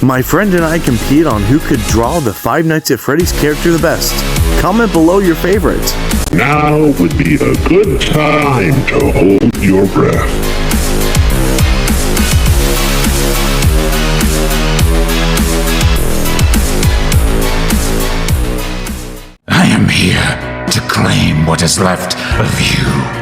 My friend and I compete on who could draw the Five Nights at Freddy's character the best. Comment below your favorite. Now would be a good time to hold your breath. I am here to claim what is left of you.